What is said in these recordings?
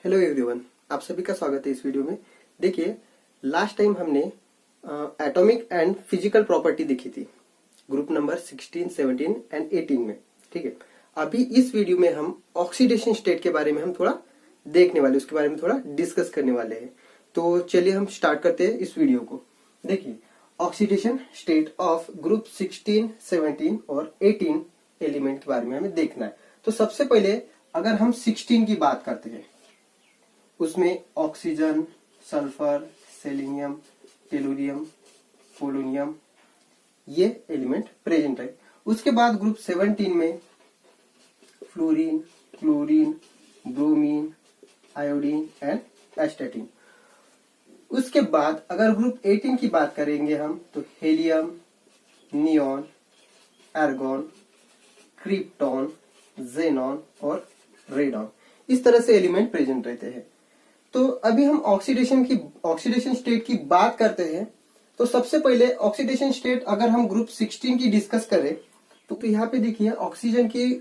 Hello everyone, आप सभी का स्वागत है इस वीडियो में। देखिए, लास्ट टाइम हमने एटॉमिक एंड फिजिकल प्रॉपर्टी देखी थी ग्रुप नंबर 16, 17 एंड 18 में। ठीक है, अभी इस वीडियो में हम ऑक्सीडेशन स्टेट के बारे में हम थोड़ा देखने वाले, उसके बारे में थोड़ा डिस्कस करने वाले हैं। तो चलिए हम स्टार्ट करते हैं इस वीडियो को। देखिए, ऑक्सीडेशन स्टेट ऑफ ग्रुप 16, 17 और 18 एलिमेंट के बारे में हमें देखना है। तो सबसे पहले अगर हम 16 की बात करते हैं, उसमें oxygen, sulphur, selenium, tellurium, polonium ये एलिमेंट प्रेजेंट है। उसके बाद ग्रुप 17 में fluorine, chlorine, bromine, iodine and एस्टेटिन। उसके बाद अगर ग्रुप 18 की बात करेंगे हम तो helium, neon, argon, krypton, xenon और रेडॉन, इस तरह से एलिमेंट प्रेजेंट रहते हैं। तो अभी हम ऑक्सीडेशन स्टेट की बात करते हैं। तो सबसे पहले ऑक्सीडेशन स्टेट अगर हम ग्रुप 16 की डिस्कस करें तो यहाँ पे देखिए ऑक्सीजन की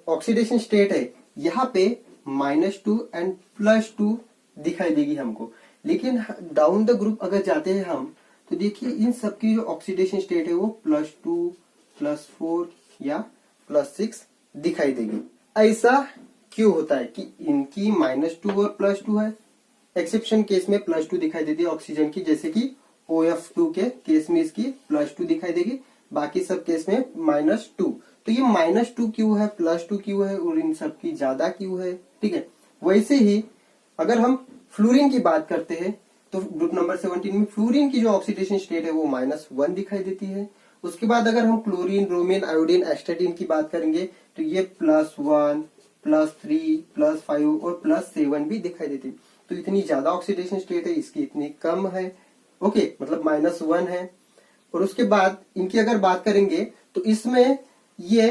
ऑक्सीडेशन स्टेट है, यहाँ पे -2 एंड +2 दिखाई देगी हमको। लेकिन डाउन द ग्रुप अगर जाते हैं हम तो देखिए इन सबकी जो ऑक्सीडेशन स्टेट है वो +2, +4 या +6 दिखाई देगी। ऐसा क्यों होता है कि इनकी -2 और +2 है, एक्सेप्शन केस में +2 दिखाई देती है ऑक्सीजन की, जैसे कि OF2 के केस में इसकी +2 दिखाई देगी, बाकी सब केस में -2। तो ये -2 क्यों है, +2 क्यों है और इन सब की ज्यादा क्यों है। ठीक है, वैसे ही अगर हम फ्लोरीन की बात करते हैं तो ग्रुप नंबर 17 में फ्लोरीन की जो ऑक्सीडेशन स्टेट है वो -1 दिखाई देती है। उसके बाद अगर हम क्लोरीन, ब्रोमीन, आयोडीन, एस्टेटिन की बात करेंगे तो ये +1, +3, +5 और +7 भी दिखाई देती है। तो इतनी ज्यादा ऑक्सीडेशन स्टेट है, इसकी इतनी कम है। ओके, मतलब -1 है। और उसके बाद इनकी अगर बात करेंगे तो इसमें ये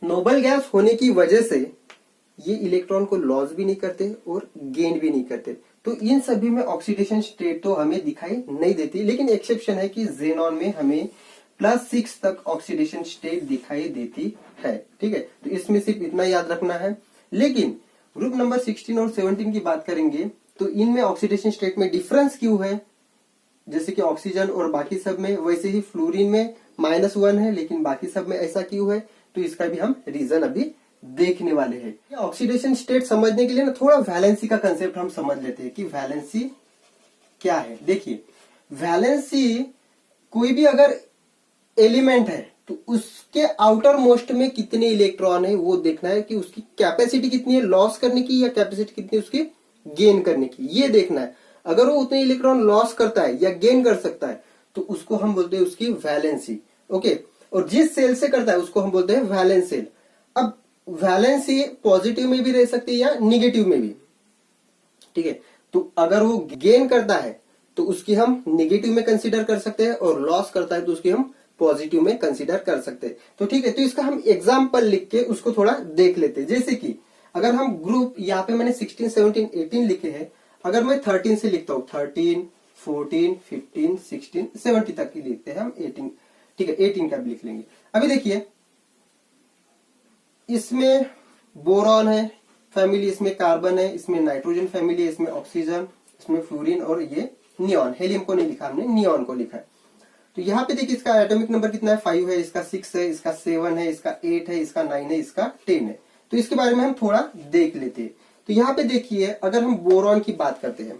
नोबल गैस होने की वजह से ये इलेक्ट्रॉन को लॉस भी नहीं करते और गेन भी नहीं करते। तो इन सभी में ऑक्सीडेशन स्टेट तो हमें दिखाई नहीं देती, लेकिन एक्सेप्शन है कि जेनॉन में हमें +6 तक ऑक्सीडेशन स्टेट दिखाई देती है। ठीक है, तो इसमें सिर्फ इतना याद रखना है। लेकिन ग्रुप नंबर 16 और 17 की बात करेंगे तो इनमें ऑक्सीडेशन स्टेट में डिफरेंस क्यों है, जैसे कि ऑक्सीजन और बाकी सब में, वैसे ही फ्लोरीन में -1 है लेकिन बाकी सब में ऐसा क्यों है, तो इसका भी हम रीजन अभी देखने वाले हैं। ऑक्सीडेशन स्टेट समझने के लिए ना थोड़ा वैलेंसी का कंसेप्ट हम समझ लेते हैं कि वैलेंसी क्या है। देखिए, वैलेंसी कोई भी अगर एलिमेंट है तो उसके आउटर मोस्ट में कितने इलेक्ट्रॉन है वो देखना है कि उसकी कैपेसिटी कितनी है लॉस करने की या कैपेसिटी कितनी है उसकी गेन करने की, ये देखना है। अगर वो उतने इलेक्ट्रॉन लॉस करता है या गेन कर सकता है तो उसको हम बोलते हैं उसकी वैलेंसी। ओके, और जिस सेल से करता है उसको हम बोलते हैं वैलेंस सेल। अब वैलेंसी पॉजिटिव में भी रह सकती है या निगेटिव में भी। ठीक है, तो अगर वो गेन करता है तो उसकी हम निगेटिव में कंसीडर कर सकते हैं और लॉस करता है तो उसकी हम पॉजिटिव में कंसीडर कर सकते हैं। तो ठीक है, तो इसका हम एग्जाम्पल लिख के उसको थोड़ा देख लेते हैं। जैसे कि अगर हम ग्रुप, यहाँ पे मैंने 16, 17, 18 लिखे हैं, अगर मैं 13 से लिखता हूँ 13, 14, 15, 16, 17 तक की लिखते हैं हम 18। ठीक है, 18 का भी लिख लेंगे। अभी देखिए इसमें बोरॉन है फैमिली, इसमें कार्बन है, इसमें नाइट्रोजन फैमिली है, इसमें ऑक्सीजन, इसमें फ्लोरीन और ये नियॉन। हेलियम को नहीं लिखा हमने, नियॉन को लिखा है। तो यहाँ पे देखिए इसका एटॉमिक नंबर कितना है, 5 है, इसका 6 है, इसका 7 है, इसका 8 है, इसका 9 है, इसका 10 है। तो इसके बारे में हम थोड़ा देख लेते हैं। तो यहाँ पे देखिए अगर हम बोरॉन की बात करते हैं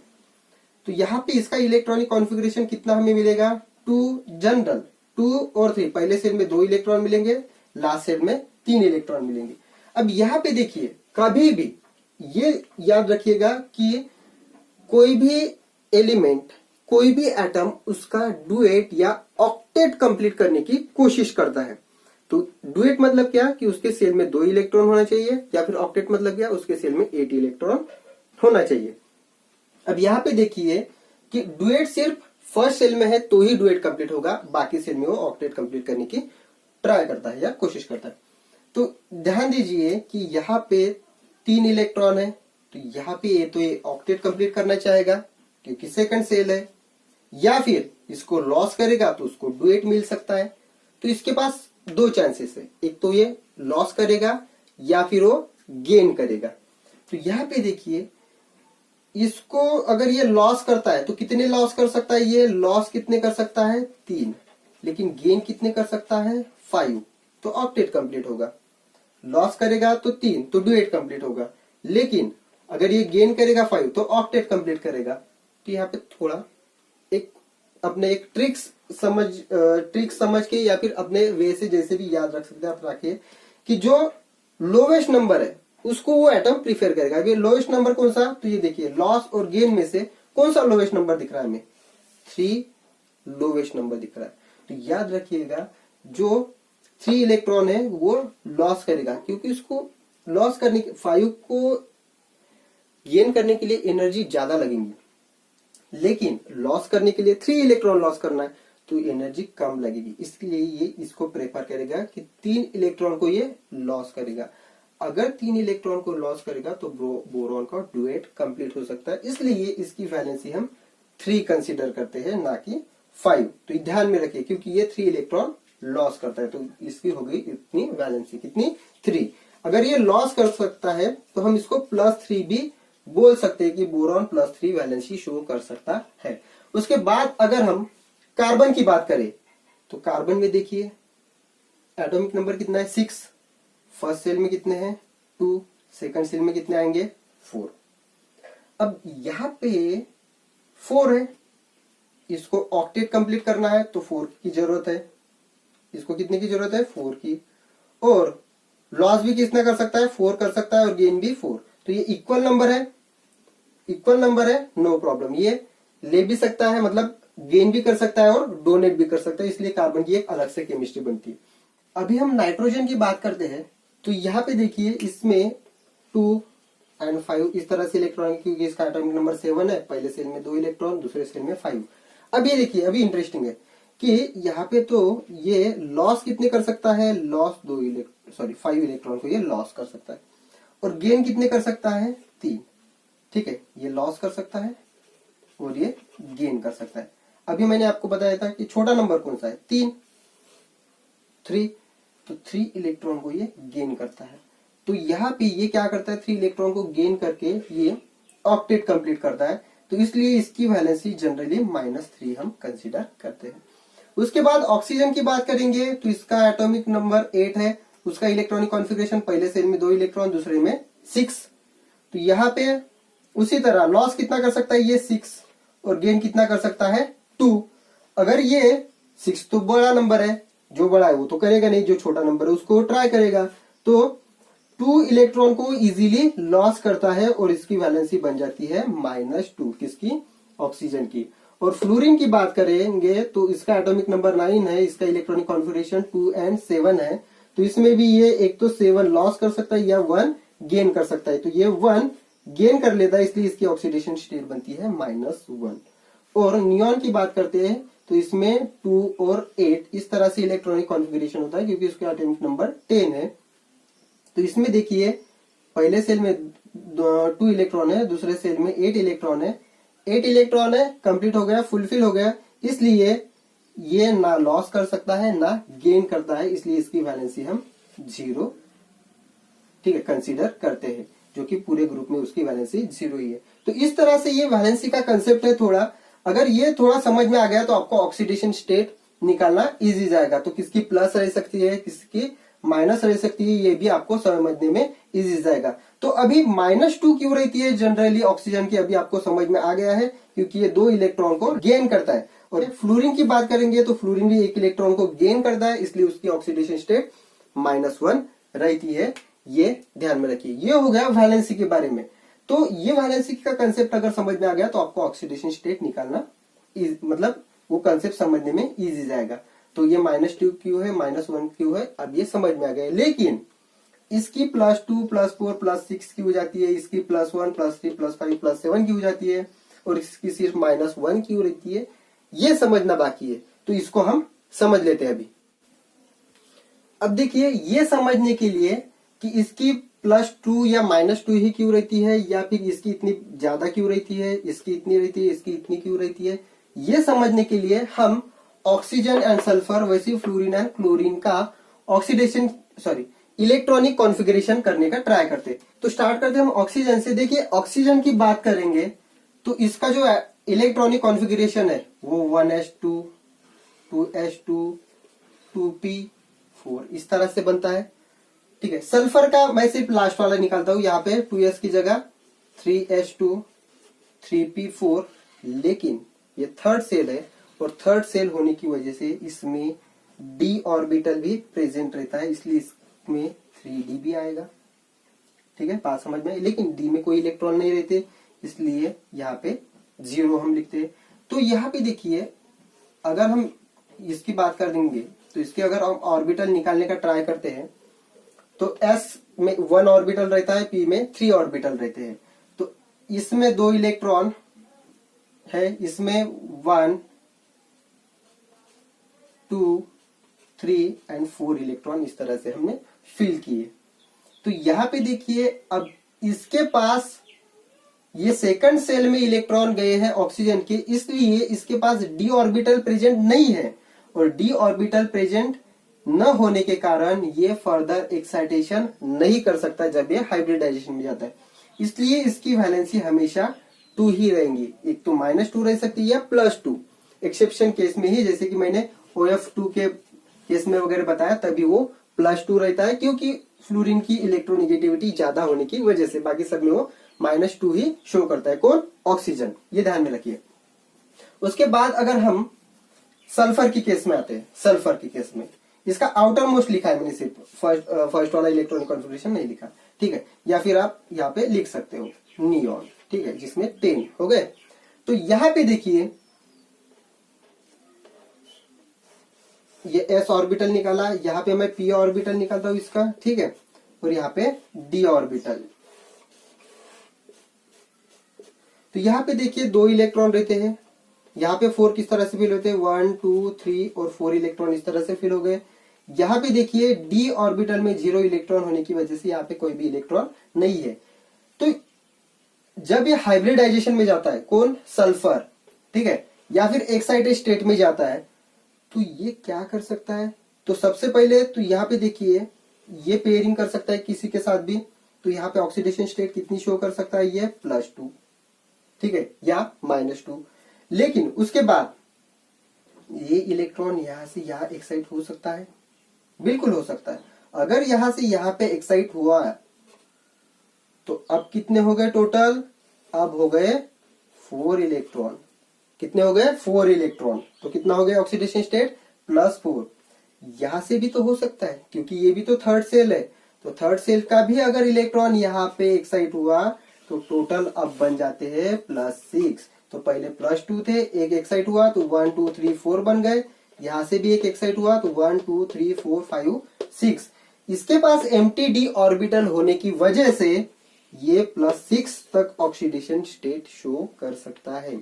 तो यहाँ पे इसका इलेक्ट्रॉनिक कॉन्फ़िगरेशन कितना हमें मिलेगा, 2 जनरल, 2 और 3। पहले सेल में 2 इलेक्ट्रॉन मिलेंगे, लास्ट सेल में 3 इलेक्ट्रॉन मिलेंगे। अब यहाँ पे देखिए कभी भी ये याद रखिएगा कि कोई भी एलिमेंट, कोई भी एटम उसका डुएट या ऑक्टेट कंप्लीट करने की कोशिश करता है। तो डुएट मतलब क्या कि उसके सेल में 2 इलेक्ट्रॉन होना चाहिए, या फिर ऑक्टेट मतलब क्या उसके सेल में 8 इलेक्ट्रॉन होना चाहिए। अब यहाँ पे देखिए कि डुएट सिर्फ फर्स्ट सेल में है तो ही डुएट कंप्लीट होगा, बाकी सेल में वो ऑक्टेट कंप्लीट करने की ट्राई करता है या कोशिश करता है। तो ध्यान दीजिए कि यहाँ पे 3 इलेक्ट्रॉन है, तो यहाँ पे ये ऑक्टेट कंप्लीट करना चाहेगा क्योंकि सेकंड सेल है, या फिर इसको लॉस करेगा तो उसको डुएट मिल सकता है। तो इसके पास 2 चांसेस है, एक तो ये लॉस करेगा या फिर वो गेन करेगा। तो यहाँ पे देखिए इसको अगर ये लॉस करता है तो कितने लॉस कर सकता है, ये लॉस कितने कर सकता है 3, लेकिन गेन कितने कर सकता है 5, तो ऑक्टेट कंप्लीट होगा। लॉस करेगा तो 3 तो डुएट कंप्लीट होगा, लेकिन अगर ये गेन करेगा 5 तो ऑक्टेट कंप्लीट करेगा। तो यहाँ पे थोड़ा एक अपने एक ट्रिक समझ के या फिर अपने वे से जैसे भी याद रख सकते हैं आप रखिए कि जो लोवेस्ट नंबर है उसको वो एटम प्रीफर करेगा। अभी लोवेस्ट नंबर कौन सा, तो ये देखिए लॉस और गेन में से कौन सा लोवेस्ट नंबर दिख रहा है हमें, 3 लोवेस्ट नंबर दिख रहा है। तो याद रखिएगा जो 3 इलेक्ट्रॉन है वो लॉस करेगा, क्योंकि उसको लॉस करने के 5 को गेन करने के लिए एनर्जी ज्यादा लगेंगी, लेकिन लॉस करने के लिए 3 इलेक्ट्रॉन लॉस करना है तो एनर्जी कम लगेगी। इसलिए ये इसको प्रेफर करेगा कि 3 इलेक्ट्रॉन को ये लॉस करेगा। अगर 3 इलेक्ट्रॉन को लॉस करेगा तो बोरॉन का डुएट कंप्लीट हो सकता है, इसलिए इसकी वैलेंसी हम 3 कंसीडर करते हैं ना कि 5। तो ध्यान में रखिए क्योंकि ये 3 इलेक्ट्रॉन लॉस करता है तो इसकी हो गई इतनी वैलेंसी, कितनी 3। अगर ये लॉस कर सकता है तो हम इसको +3 भी बोल सकते हैं कि बोरॉन +3 वैलेंसी शो कर सकता है। उसके बाद अगर हम कार्बन की बात करें तो कार्बन में देखिए एटॉमिक नंबर कितना है 6, फर्स्ट सेल में कितने हैं 2, सेकंड सेल में कितने आएंगे 4। अब यहां पे 4 है, इसको ऑक्टेट कंप्लीट करना है तो 4 की जरूरत है। इसको कितने की जरूरत है 4 की, और लॉस भी कितना कर सकता है 4 कर सकता है और गेन भी 4। तो ये इक्वल नंबर है, नो प्रॉब्लम, ये ले भी सकता है, मतलब गेन भी कर सकता है और डोनेट भी कर सकता है, इसलिए कार्बन की एक अलग से केमिस्ट्री बनती है। अभी हम नाइट्रोजन की बात करते हैं तो यहाँ पे देखिए इसमें 2 और 5 इस तरह से इलेक्ट्रॉन, क्योंकि इसका एटॉमिक नंबर 7 है, पहले सेल में 2 इलेक्ट्रॉन, दूसरे सेल में 5। अब ये देखिए अभी इंटरेस्टिंग है कि यहाँ पे तो ये लॉस कितने कर सकता है, लॉस 5 इलेक्ट्रॉन को ये लॉस कर सकता है, और गेन कितने कर सकता है 3। ठीक है, ये लॉस कर सकता है और ये गेन कर सकता है। अभी मैंने आपको बताया था कि छोटा नंबर कौन सा है 3, तो 3 इलेक्ट्रॉन को ये गेन करता है। तो यहाँ पे ये क्या करता है 3 इलेक्ट्रॉन को गेन करके ये ऑक्टेट कंप्लीट करता है, तो इसलिए इसकी वैलेंसी जनरली -3 हम कंसीडर करते हैं। उसके बाद ऑक्सीजन की बात करेंगे तो इसका एटॉमिक नंबर 8 है, उसका इलेक्ट्रॉनिक कॉन्फ़िगरेशन पहले सेल में 2 इलेक्ट्रॉन, दूसरे में 6। तो यहाँ पे उसी तरह लॉस कितना कर सकता है ये 6 और गेन कितना कर सकता है 2। अगर ये 6 तो बड़ा नंबर है, जो बड़ा है वो तो करेगा नहीं, जो छोटा नंबर है उसको ट्राई करेगा। तो 2 इलेक्ट्रॉन को इजीली लॉस करता है और इसकी वैलेंसी बन जाती है -2 किसकी, ऑक्सीजन की। और फ्लोरीन की बात करेंगे तो इसका एटॉमिक नंबर 9 है, इसका इलेक्ट्रॉनिक कॉन्फ़िगरेशन 2 और 7 है। तो इसमें भी ये एक तो 7 लॉस कर सकता है या 1 गेन कर सकता है, तो ये 1 गेन कर लेता है, इसलिए इसकी ऑक्सीडेशन स्टेट बनती है -1। और नियॉन की बात करते हैं तो इसमें 2 और 8 इस तरह से इलेक्ट्रॉनिक कॉन्फ़िगरेशन होता है, क्योंकि उसका एटॉमिक नंबर 10 है। तो इसमें देखिए पहले सेल में 2 इलेक्ट्रॉन है, दूसरे सेल में 8 इलेक्ट्रॉन है। 8 इलेक्ट्रॉन है, कंप्लीट हो गया, फुलफिल हो गया, इसलिए ये ना लॉस कर सकता है ना गेन करता है, इसलिए इसकी वैलेंसी हम 0 ठीक है कंसीडर करते हैं, जो कि पूरे ग्रुप में उसकी वैलेंसी 0 ही है। तो इस तरह से ये वैलेंसी का कंसेप्ट है। थोड़ा अगर ये थोड़ा समझ में आ गया तो आपको ऑक्सीडेशन स्टेट निकालना इजी जाएगा। तो किसकी प्लस रह सकती है, किसकी माइनस रह सकती है, ये भी आपको समझने में इजी जाएगा। तो अभी -2 क्यों रहती है जनरली ऑक्सीजन की, अभी आपको समझ में आ गया है, क्योंकि ये 2 इलेक्ट्रॉन को गेन करता है। और फ्लोरीन की बात करेंगे तो फ्लोरीन भी 1 इलेक्ट्रॉन को गेन करता है, इसलिए उसकी ऑक्सीडेशन स्टेट -1 रहती है। ये ध्यान में रखिए। ये हो गया वैलेंसी के बारे में। तो ये वैलेंसी का कंसेप्ट अगर समझ में आ गया तो आपको ऑक्सीडेशन स्टेट निकालना मतलब वो कंसेप्ट समझने में इजी जाएगा। तो ये -2 क्यों है, -1 क्यों है, अब ये समझ में आ गया। लेकिन इसकी +2 +4 +6 की हो जाती है, इसकी +1 +3 +5 +7 की हो जाती है, और इसकी सिर्फ -1 क्यों रहती है, ये समझना बाकी है। तो इसको हम समझ लेते हैं अभी। अब देखिए ये समझने के लिए कि इसकी +2 या -2 ही क्यों रहती है, या फिर इसकी इतनी ज्यादा क्यों रहती है, इसकी इतनी रहती है, इसकी इतनी क्यों रहती है, ये समझने के लिए हम ऑक्सीजन एंड सल्फर वैसे फ्लोरीन एंड क्लोरीन का ऑक्सीडेशन इलेक्ट्रॉनिक कॉन्फ़िगरेशन करने का ट्राई करते हैं। तो स्टार्ट करते हैं हम ऑक्सीजन से। देखिए ऑक्सीजन की बात करेंगे तो इसका जो इलेक्ट्रॉनिक कॉन्फ़िगरेशन है वो 1s2 2s2 2p4 इस तरह से बनता है। ठीक है, सल्फर का मैं सिर्फ लास्ट वाला निकालता हूं, यहाँ पे 2s की जगह 3s2 3p4, लेकिन ये थर्ड सेल है और थर्ड सेल होने की वजह से इसमें d ऑर्बिटल भी प्रेजेंट रहता है, इसलिए इसमें 3d भी आएगा। ठीक है, बात समझ में। लेकिन d में कोई इलेक्ट्रॉन नहीं रहते, इसलिए यहाँ पे 0 हम लिखते हैं। तो यहाँ पे देखिए अगर हम इसकी बात कर देंगे तो इसके अगर हम ऑर्बिटल निकालने का ट्राई करते हैं तो s में 1 ऑर्बिटल रहता है, p में 3 ऑर्बिटल रहते हैं। तो इसमें 2 इलेक्ट्रॉन है, इसमें 1 2 3 एंड 4 इलेक्ट्रॉन इस तरह से हमने फिल किए। तो यहाँ पे देखिए अब इसके पास ये सेकंड सेल में इलेक्ट्रॉन गए हैं ऑक्सीजन के, इसलिए इसके पास d ऑर्बिटल प्रेजेंट नहीं है और d ऑर्बिटल प्रेजेंट न होने के कारण ये फर्दर एक्साइटेशन नहीं कर सकता जब ये हाइब्रिडाइजेशन में जाता है। इसलिए इसकी वैलेंसी हमेशा 2 ही रहेंगी, एक तो -2 रह सकती है या +2। एक्सेप्शन केस में ही, जैसे कि मैंने OF2 के केस में वगैरह बताया, तभी वो +2 रहता है क्योंकि फ्लोरीन की इलेक्ट्रोनेगेटिविटी ज्यादा होने की वजह से। बाकी सब में वो -2 ही शो करता है। कौन? ऑक्सीजन। ये ध्यान में रखिए। उसके बाद अगर हम सल्फर की केस में आते हैं, सल्फर की केस में इसका आउटर मोस्ट लिखा है मैंने, सिर्फ फर्स्ट वाला इलेक्ट्रॉनिक कॉन्फ़िगरेशन नहीं लिखा। ठीक है, या फिर आप यहाँ पे लिख सकते हो नियॉन। ठीक है, जिसमें 10 हो गए। तो यहाँ पे देखिए ये s ऑर्बिटल निकाला, यहाँ पे मैं p ऑर्बिटल निकालता हूं इसका। ठीक है, और यहाँ पे d ऑर्बिटल। तो यहाँ पे देखिए 2 इलेक्ट्रॉन रहते हैं, यहाँ पे 4 किस तरह से फिल होते हैं, 1 2 3 और 4 इलेक्ट्रॉन इस तरह से फिल हो गए। यहाँ पे देखिए d ऑर्बिटल में 0 इलेक्ट्रॉन होने की वजह से यहाँ पे कोई भी इलेक्ट्रॉन नहीं है। तो जब ये हाइब्रिडाइजेशन में जाता है, कौन? सल्फर। ठीक है, या फिर एक्साइटेड स्टेट में जाता है, तो ये क्या कर सकता है? तो सबसे पहले तो यहाँ पे देखिए ये पेयरिंग कर सकता है किसी के साथ भी। तो यहाँ पे ऑक्सीडेशन स्टेट कितनी शो कर सकता है? ये +2। ठीक है, या -2। लेकिन उसके बाद ये इलेक्ट्रॉन यहां से यहां एक्साइट हो सकता है, बिल्कुल हो सकता है। अगर यहां से यहां पे एक्साइट हुआ है तो अब कितने हो गए टोटल? अब हो गए 4 इलेक्ट्रॉन। कितने हो गए? 4 इलेक्ट्रॉन। तो कितना हो गया ऑक्सीडेशन स्टेट? +4। यहां से भी तो हो सकता है क्योंकि ये भी तो थर्ड सेल है। तो थर्ड सेल का भी अगर इलेक्ट्रॉन यहाँ पे एक्साइट हुआ तो टोटल अब बन जाते हैं +6। तो पहले +2 थे, एक एक्साइट हुआ तो 1 2 3 4 बन गए। यहां से भी एक एक्साइट हुआ तो 1 2 3 4 5 6। इसके पास एम्प्टी d ऑर्बिटल होने की वजह से ये +6 तक ऑक्सीडेशन स्टेट शो कर सकता है।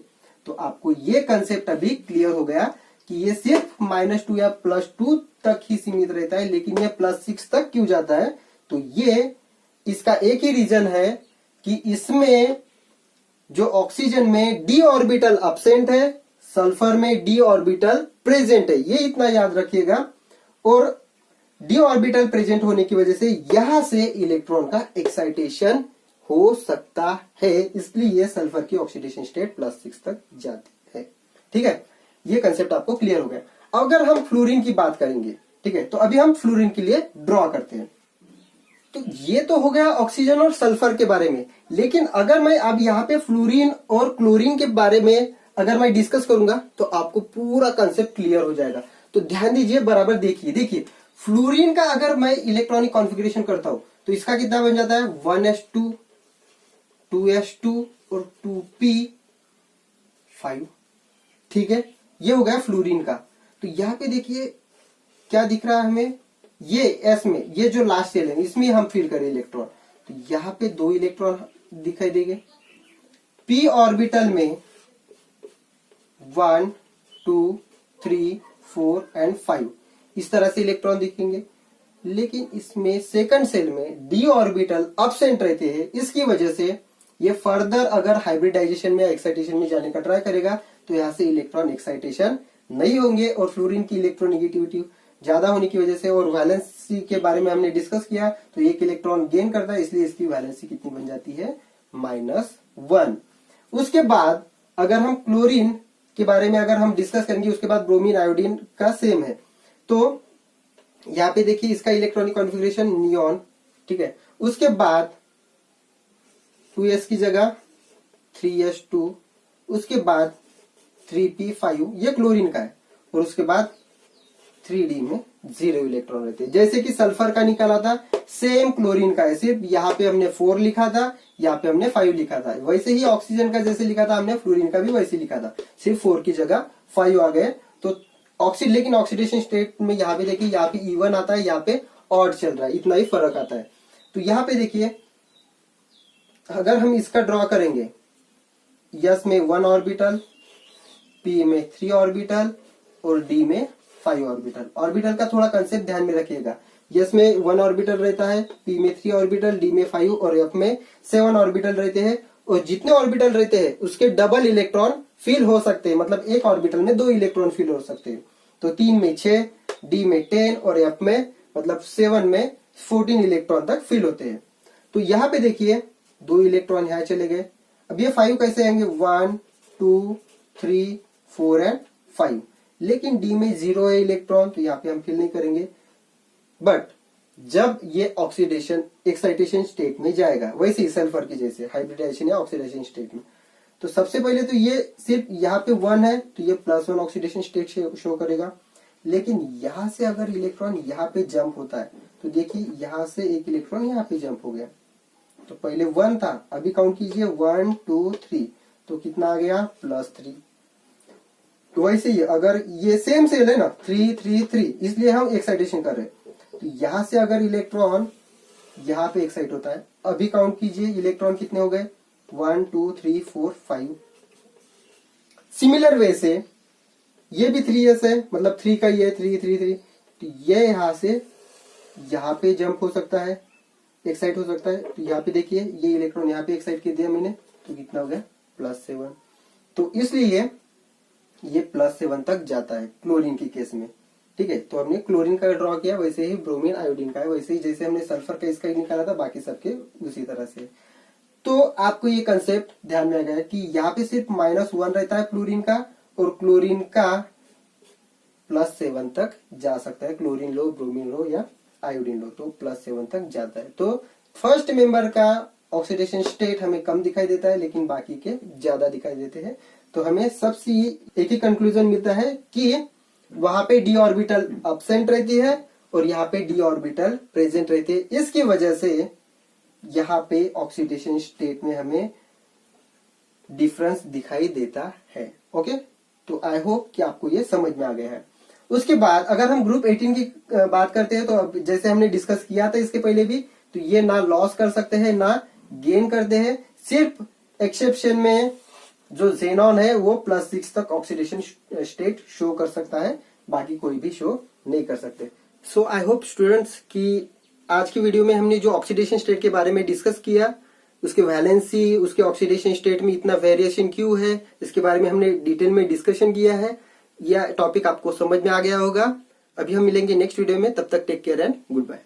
तो आपको ये कंसेप्ट अभी क्लियर हो गया कि ये सिर्फ -2 या +2 तक ही सीमित रहता है, लेकिन ये +6 तक क्यों जाता है? तो ये इसका एक ही रीजन है कि इसमें जो ऑक्सीजन में d ऑर्बिटल अब्सेंट है, सल्फर में d ऑर्बिटल प्रेजेंट है। ये इतना याद रखिएगा। और d ऑर्बिटल प्रेजेंट होने की वजह से यहां से इलेक्ट्रॉन का एक्साइटेशन हो सकता है, इसलिए सल्फर की ऑक्सीडेशन स्टेट +6 तक जाती है। ठीक है, ये कंसेप्ट आपको क्लियर हो गया। अगर हम फ्लोरीन की बात करेंगे, ठीक है, तो अभी हम फ्लोरीन के लिए ड्रॉ करते हैं। तो ये तो हो गया ऑक्सीजन और सल्फर के बारे में। लेकिन अगर मैं अब यहाँ पे फ्लोरीन और क्लोरीन के बारे में अगर मैं डिस्कस करूंगा तो आपको पूरा कंसेप्ट क्लियर हो जाएगा। तो ध्यान दीजिए, बराबर देखिए फ्लोरीन का अगर मैं इलेक्ट्रॉनिक कॉन्फ़िगरेशन करता हूं तो इसका कितना बन जाता है? 1s2 2s2 और 2p5। ठीक है, ये हो गया फ्लोरीन का। तो यहाँ पे देखिए क्या दिख रहा है हमें, ये एस में ये जो लास्ट सेल है इसमें हम फिल करें इलेक्ट्रॉन, तो यहाँ पे 2 इलेक्ट्रॉन दिखाई देंगे। p ऑर्बिटल में 1 2 3 4 एंड 5 इस तरह से इलेक्ट्रॉन दिखेंगे। लेकिन इसमें सेकंड सेल में d ऑर्बिटल अब्सेंट रहते हैं, इसकी वजह से ये फर्दर अगर हाइब्रिडाइजेशन में एक्साइटेशन में जाने का ट्राई करेगा तो यहाँ से इलेक्ट्रॉन एक्साइटेशन नहीं होंगे और फ्लोरीन की इलेक्ट्रोनेगेटिविटी ज्यादा होने की वजह से और वैलेंस वैलेंसी के बारे में हमने डिस्कस किया, तो एक इलेक्ट्रॉन गेन करता है, इसलिए इसकी वैलेंसी कितनी बन जाती है, -1। उसके बाद अगर हम क्लोरीन के बारे में अगर हम डिस्कस करेंगे, उसके बाद ब्रोमीन आयोडीन का सेम है। तो यहाँ पे देखिए इसका इलेक्ट्रॉनिक कॉन्फ़िगरेशन नियॉन, ठीक है। उसके बाद 2s की जगह 3s2, उसके बाद 3p5, ये क्लोरीन का है। और उसके बाद 3d में 0 इलेक्ट्रॉन रहते हैं। जैसे कि सल्फर का निकाला था, सेम क्लोरीन का है, सिर्फ यहाँ पे हमने 4 लिखा था, यहाँ पे हमने 5 लिखा था। वैसे ही ऑक्सीजन का जैसे लिखा था हमने, फ्लोरीन का भी वैसे लिखा था, सिर्फ 4 की जगह 5 आ गए। तो लेकिन ऑक्सीडेशन स्टेट में यहाँ पे देखिए, यहाँ पे इवन आता है, यहाँ पे ऑड चल रहा है, इतना ही फर्क आता है। तो यहाँ पे देखिए अगर हम इसका ड्रॉ करेंगे, S में 1 ऑर्बिटल, P में 3 ऑर्बिटल और D में 5 ऑर्बिटल। ऑर्बिटल का थोड़ा कंसेप्ट ध्यान में रखिएगा। S में 1 ऑर्बिटल रहता है, P में 3 ऑर्बिटल, D में 5 और F में 7 ऑर्बिटल रहते हैं। और जितने ऑर्बिटल रहते हैं उसके डबल इलेक्ट्रॉन फिल हो सकते हैं, मतलब एक ऑर्बिटल में 2 इलेक्ट्रॉन फिल हो सकते हैं। तो 3 में 6, D में 10 और F में मतलब 7 में 14 इलेक्ट्रॉन तक फिल होते हैं। तो यहाँ पे देखिए 2 इलेक्ट्रॉन यहाँ चले गए। अब ये 5 कैसे आएंगे, 1 2 3 4 एंड 5। लेकिन D में 0 है इलेक्ट्रॉन, तो यहाँ पे हम फिल नहीं करेंगे। बट जब ये ऑक्सीडेशन एक्साइटेशन स्टेट में जाएगा, वैसे ही सल्फर की जैसे हाइब्रिडाइजेशन या ऑक्सीडेशन स्टेट में, तो सबसे पहले तो ये सिर्फ यहाँ पे 1 है, तो ये +1 ऑक्सीडेशन स्टेट शो करेगा। लेकिन यहां से अगर इलेक्ट्रॉन यहाँ पे जंप होता है, तो देखिए यहां से एक इलेक्ट्रॉन यहाँ पे जंप हो गया। तो पहले 1 था, अभी काउंट कीजिए 1 2 3, तो कितना आ गया, +3। तो वैसे ही अगर ये सेम सेल है ना, 3 3 3, इसलिए हम एक्साइटेशन कर रहे हैं। तो यहां से अगर इलेक्ट्रॉन यहाँ पे एक्साइट होता है, अभी काउंट कीजिए इलेक्ट्रॉन कितने हो गए, 1 2 3 4 5। सिमिलर वे से ये भी 3s है, मतलब 3 का ये 3 3 3, तो ये यहां से यहाँ पे जंप हो सकता है, एक्साइट हो सकता है। तो यहाँ पे देखिए ये इलेक्ट्रॉन यहाँ पे एक्साइट कर दिया मैंने, तो कितना हो गया, +7। तो इसलिए ये +7 तक जाता है क्लोरीन के केस में, ठीक है। तो हमने क्लोरीन का ड्रॉ किया, वैसे ही ब्रोमीन आयोडीन का है, वैसे ही जैसे हमने सल्फर का इसका निकाला था, बाकी सबके उसी तरह से। तो आपको ये कंसेप्ट ध्यान में आ गया कि यहाँ पे सिर्फ -1 रहता है क्लोरीन का, और क्लोरीन का +7 तक जा सकता है। क्लोरीन लो, ब्रोमीन लो या आयोडीन लो, तो +7 तक जाता है। तो फर्स्ट मेंबर का ऑक्सीडेशन स्टेट हमें कम दिखाई देता है, लेकिन बाकी के ज्यादा दिखाई देते हैं। तो हमें सबसे एक ही कंक्लूजन मिलता है कि वहां पे d ऑर्बिटल अब्सेंट रहती है और यहाँ पे d ऑर्बिटल प्रेजेंट रहती है। इसकी वजह से यहाँ पे ऑक्सीडेशन स्टेट में हमें डिफरेंस दिखाई देता है। ओके, तो आई होप कि आपको ये समझ में आ गया है। उसके बाद अगर हम ग्रुप 18 की बात करते हैं, तो अब जैसे हमने डिस्कस किया था इसके पहले भी, तो ये ना लॉस कर सकते हैं ना गेन करते हैं। सिर्फ एक्सेप्शन में जो जेनॉन है वो +6 तक ऑक्सीडेशन स्टेट शो कर सकता है, बाकी कोई भी शो नहीं कर सकते। सो आई होप स्टूडेंट्स कि आज की वीडियो में हमने जो ऑक्सीडेशन स्टेट के बारे में डिस्कस किया, उसके वैलेंसी, उसके ऑक्सीडेशन स्टेट में इतना वेरिएशन क्यों है, इसके बारे में हमने डिटेल में डिस्कशन किया है। यह टॉपिक आपको समझ में आ गया होगा। अभी हम मिलेंगे नेक्स्ट वीडियो में, तब तक take care and good bye.